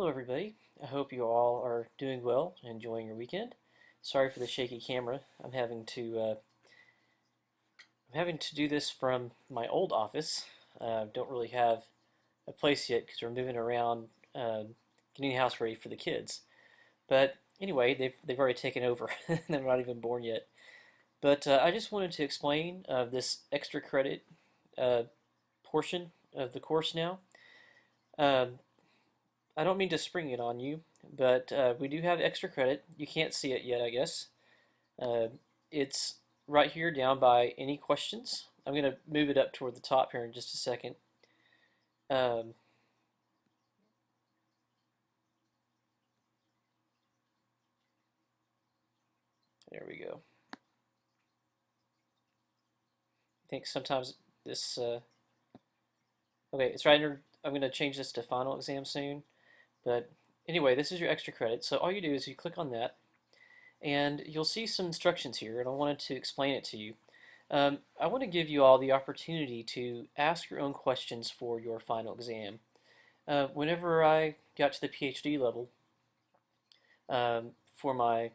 Hello everybody. I hope you all are doing well and enjoying your weekend. Sorry for the shaky camera. I'm having to do this from my old office. Don't really have a place yet because we're moving around, getting the house ready for the kids. But anyway, they've already taken over. They're not even born yet. But I just wanted to explain this extra credit uh, portion of the course now. Um, I don't mean to spring it on you, but we do have extra credit. You can't see it yet, I guess. Uh, it's right here down by any questions. I'm going to move it up toward the top here in just a second. Um, there we go. I think sometimes this, okay, it's right under, I'm going to change this to final exam soon. But anyway, this is your extra credit. So all you do is you click on that, and you'll see some instructions here, and I wanted to explain it to you. I want to give you all the opportunity to ask your own questions for your final exam. Whenever I got to the PhD level, for my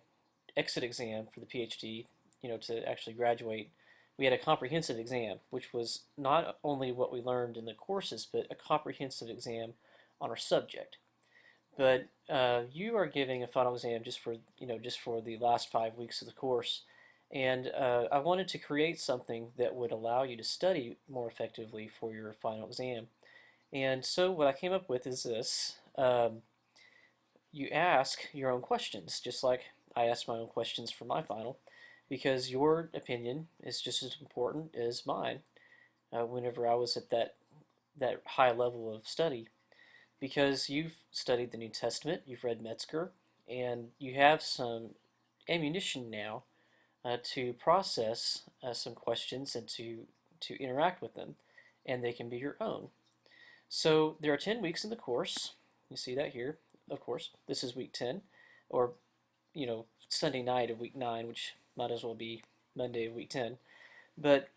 exit exam for the PhD, to actually graduate, we had a comprehensive exam, which was not only what we learned in the courses, but a comprehensive exam on our subject. But you are giving a final exam just for the last 5 weeks of the course, and I wanted to create something that would allow you to study more effectively for your final exam. And so what I came up with is this. You ask your own questions, just like I asked my own questions for my final, because your opinion is just as important as mine whenever I was at that high level of study. Because you've studied the New Testament, you've read Metzger, and you have some ammunition now to process some questions and to interact with them, and they can be your own. So there are 10 weeks in the course. You see that here, of course. This is week 10, or Sunday night of week 9, which might as well be Monday of week 10. But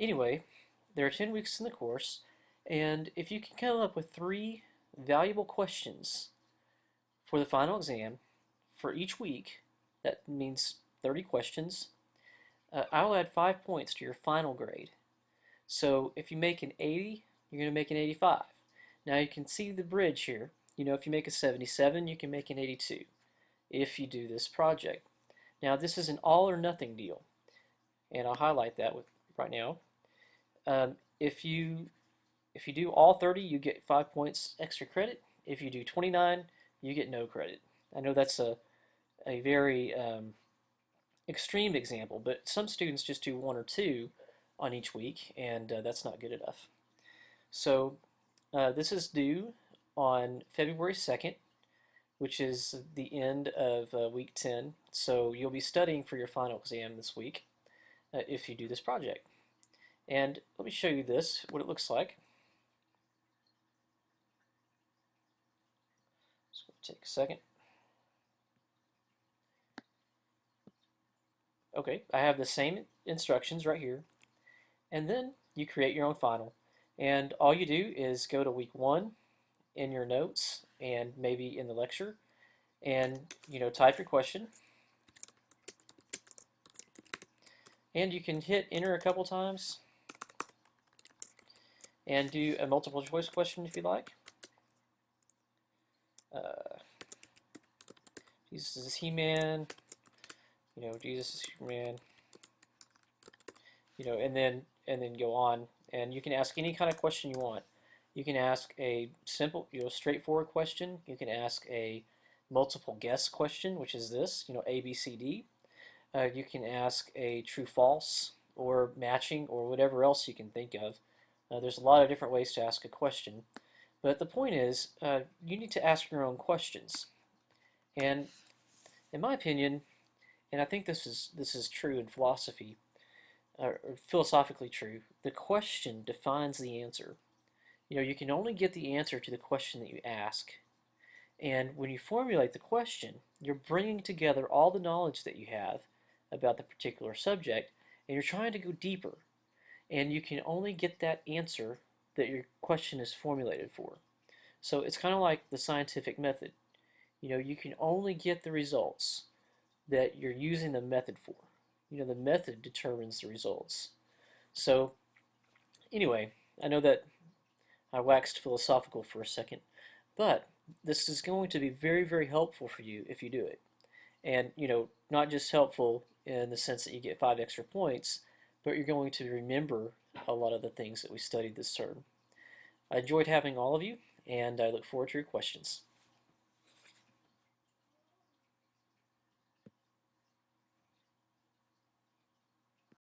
anyway, there are 10 weeks in the course, and if you can come up with 3 valuable questions for the final exam for each week, that means 30 questions, I'll add 5 points to your final grade. So if you make an 80, you're going to make an 85. Now you can see the bridge here. If you make a 77, you can make an 82 if you do this project. Now this is an all or nothing deal, and I'll highlight that right now. If you do all 30, you get 5 points extra credit. If you do 29, you get no credit. I know that's a very extreme example, but some students just do 1 or 2 on each week, and that's not good enough. So this is due on February 2nd, which is the end of week 10. So you'll be studying for your final exam this week if you do this project. And let me show you this, what it looks like. Just take a second. Okay, I have the same instructions right here. And then you create your own final. And all you do is go to week 1 in your notes and maybe in the lecture and type your question. And you can hit enter a couple times and do a multiple choice question if you like. Jesus is He-Man, Jesus is Superman, and then go on, and you can ask any kind of question you want. You can ask a simple, straightforward question. You can ask a multiple guess question, which is this, A, B, C, D. You can ask a true, false, or matching, or whatever else you can think of. There's a lot of different ways to ask a question, but the point is, you need to ask your own questions. And in my opinion, and I think this is true in philosophy, or philosophically true, the question defines the answer. You can only get the answer to the question that you ask. And when you formulate the question, you're bringing together all the knowledge that you have about the particular subject, and you're trying to go deeper. And you can only get that answer that your question is formulated for. So it's kind of like the scientific method. You can only get the results that you're using the method for. The method determines the results. So anyway, I know that I waxed philosophical for a second, but this is going to be very, very helpful for you if you do it. And, not just helpful in the sense that you get 5 extra points, but you're going to remember a lot of the things that we studied this term. I enjoyed having all of you, and I look forward to your questions.